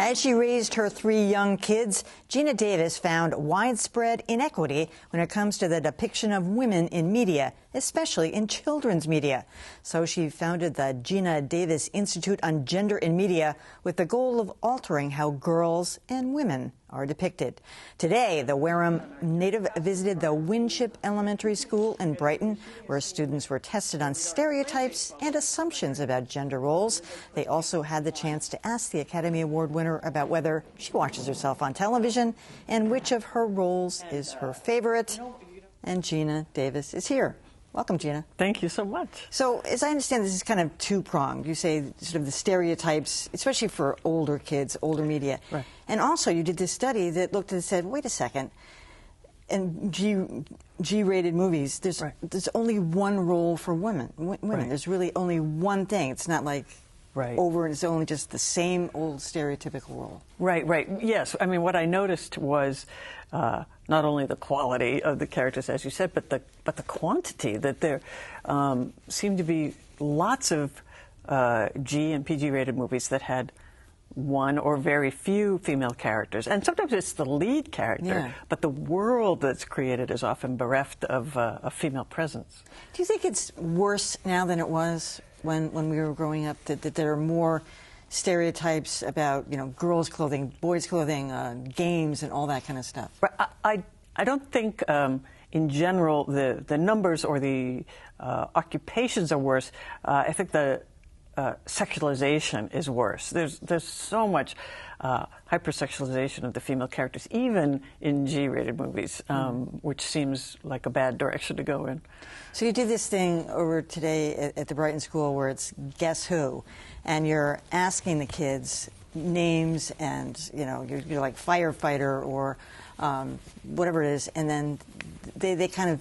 As she raised her 3 young kids, Geena Davis found widespread inequity when it comes to the depiction of women in media, especially in children's media. So she founded the Geena Davis Institute on Gender in Media with the goal of altering how girls and women are depicted. Today, the Wareham native visited the Winship Elementary School in Brighton, where students were tested on stereotypes and assumptions about gender roles. They also had the chance to ask the Academy Award winner about whether she watches herself on television and which of her roles is her favorite. And Geena Davis is here. Welcome, Geena. Thank you so much. So, as I understand, this is kind of two-pronged. You say sort of the stereotypes, especially for older kids, older media. Right. And also, you did this study that looked and said, wait a second, in G-rated movies, there's only one role for women. Right. There's really only one thing. It's not like over and it's only just the same old stereotypical role. Right. Yes. I mean, what I noticed was not only the quality of the characters, as you said, but the quantity. That there seemed to be lots of G and PG-rated movies that had one or very few female characters, and sometimes it's the lead character, but the world that's created is often bereft of a female presence. Do you think it's worse now than it was when we were growing up, that there are more stereotypes about, you know, girls' clothing, boys' clothing, games, and all that kind of stuff? I don't think, in general, the numbers or the occupations are worse. I think the sexualization is worse. There's so much hypersexualization of the female characters, even in G-rated movies, which seems like a bad direction to go in. So you did this thing over today at the Brighton School where it's Guess Who, and you're asking the kids names, and you know, you're like firefighter or whatever it is, and then they kind of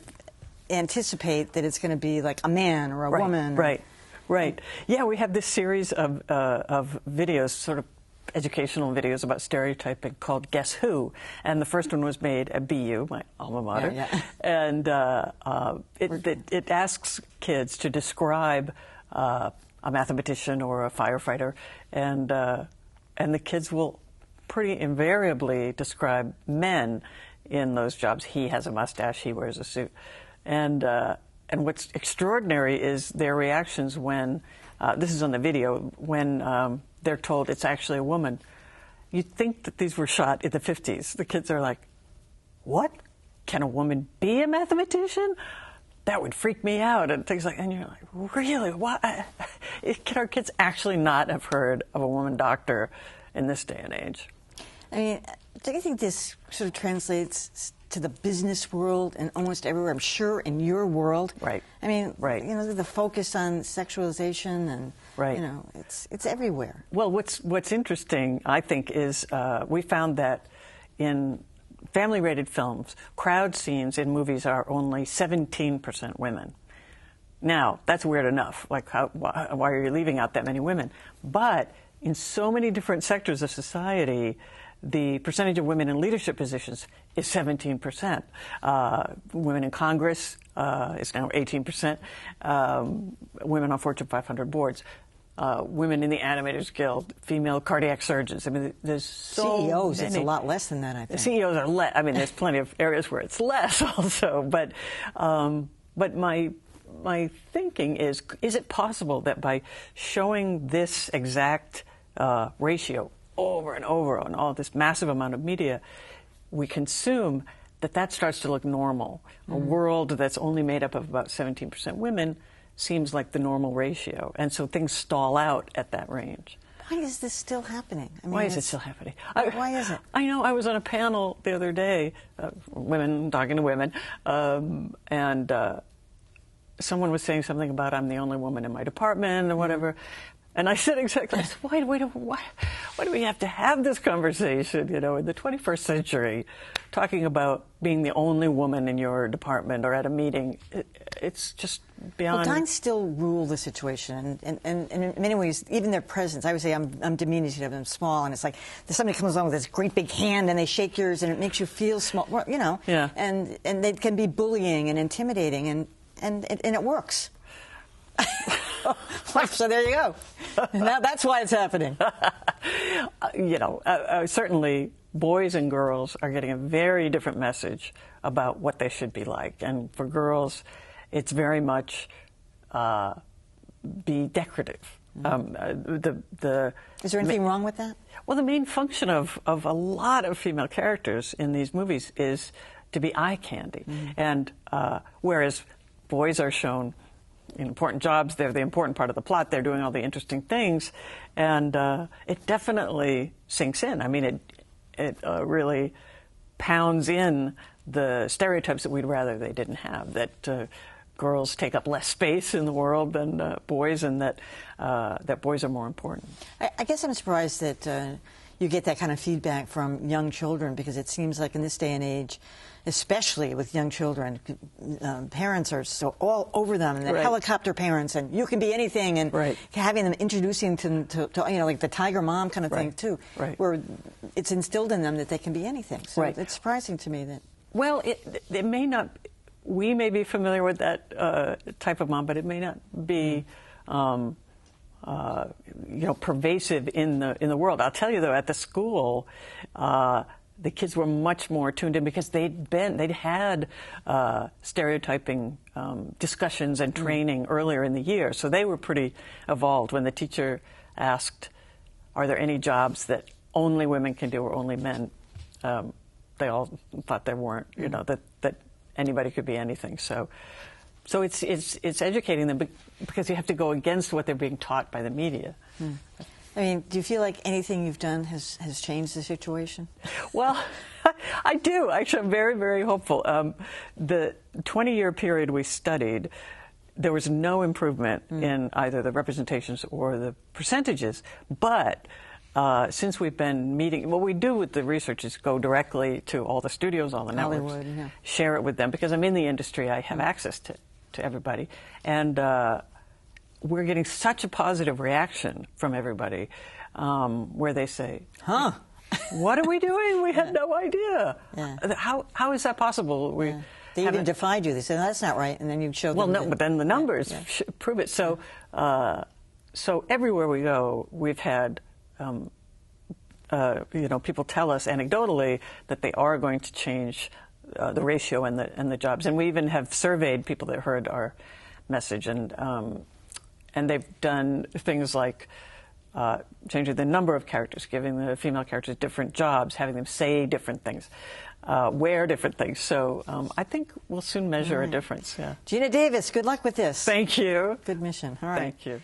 anticipate that it's going to be like a man or a woman. Right. Yeah, we have this series of videos, sort of educational videos about stereotyping called Guess Who, and the first one was made at BU, my alma mater, and it asks kids to describe a mathematician or a firefighter, and the kids will pretty invariably describe men in those jobs. He has a mustache, he wears a suit, and what's extraordinary is their reactions when, this is on the video, when they're told it's actually a woman. You'd think that these were shot in the 50s. The kids are like, what? Can a woman be a mathematician? That would freak me out, and things like, and you're like, really? What? Can our kids actually not have heard of a woman doctor in this day and age? I mean, do you think this sort of translates to the business world and almost everywhere? I'm sure in your world. Right. I mean, you know, the focus on sexualization and, you know, it's everywhere. Well, what's interesting, I think, is we found that in family-rated films, crowd scenes in movies are only 17% women. Now, that's weird enough. Like, why are you leaving out that many women? But in so many different sectors of society, the percentage of women in leadership positions is 17%. Women in Congress is now 18%. Women on Fortune 500 boards. Women in the Animators Guild. Female cardiac surgeons. I mean, there's so CEOs, many. it's a lot less than that, I think. CEOs are less. I mean, there's plenty of areas where it's less also. But my thinking is it possible that by showing this exact ratio over and over on all this massive amount of media we consume, that starts to look normal? A world that's only made up of about 17% women seems like the normal ratio, and so things stall out at that range. Why is this still happening? I mean, why is it still happening? Why is it? I know, I was on a panel the other day, women talking to women, and someone was saying something about I'm the only woman in my department or whatever. And I said exactly, I said, why do we have to have this conversation, you know, in the 21st century, talking about being the only woman in your department or at a meeting? It's just beyond. Well, guys still rule the situation, and in many ways, even their presence. I would say I'm diminutive and I'm small, and it's like somebody comes along with this great big hand and they shake yours, and it makes you feel small, you know. Yeah. And they can be bullying and intimidating, and it works. So there you go. Now that's why it's happening. You know, certainly boys and girls are getting a very different message about what they should be like. And for girls, it's very much be decorative. Is there anything wrong with that? Well, the main function of a lot of female characters in these movies is to be eye candy. And whereas boys are shown in important jobs, they're the important part of the plot, they're doing all the interesting things, and it definitely sinks in. I mean, it really pounds in the stereotypes that we'd rather they didn't have, that girls take up less space in the world than boys, and that boys are more important. I guess I'm surprised that you get that kind of feedback from young children, because it seems like in this day and age, especially with young children, parents are so all over them, and the helicopter parents, and you can be anything, and having them introducing to you know, like the tiger mom kind of thing too, where it's instilled in them that they can be anything. So it's surprising to me that. Well, it may not. We may be familiar with that type of mom, but it may not be. You know, pervasive in the world. I'll tell you though, at the school, the kids were much more tuned in, because they'd had stereotyping discussions and training earlier in the year, so they were pretty evolved. When the teacher asked, "Are there any jobs that only women can do or only men?" They all thought there weren't. You know, that anybody could be anything. So it's educating them, because you have to go against what they're being taught by the media. I mean, do you feel like anything you've done has changed the situation? Well, I do. Actually, I'm very, very hopeful. The 20-year period we studied, there was no improvement in either the representations or the percentages. But since we've been meeting, what we do with the research is go directly to all the studios, all the networks, share it with them, because I'm in the industry, I have access to everybody. And we're getting such a positive reaction from everybody, where they say, "Huh, what are we doing? We had no idea. How is that possible?" They even defied you. They said, "No, that's not right," and then you showed them. Well, no, but then the numbers prove it. So, so everywhere we go, we've had you know, people tell us anecdotally that they are going to change the ratio and the jobs, and we even have surveyed people that heard our message, and they've done things like changing the number of characters, giving the female characters different jobs, having them say different things, wear different things. So I think we'll soon measure a difference. Yeah. Geena Davis, good luck with this. Thank you. Good mission. All right. Thank you.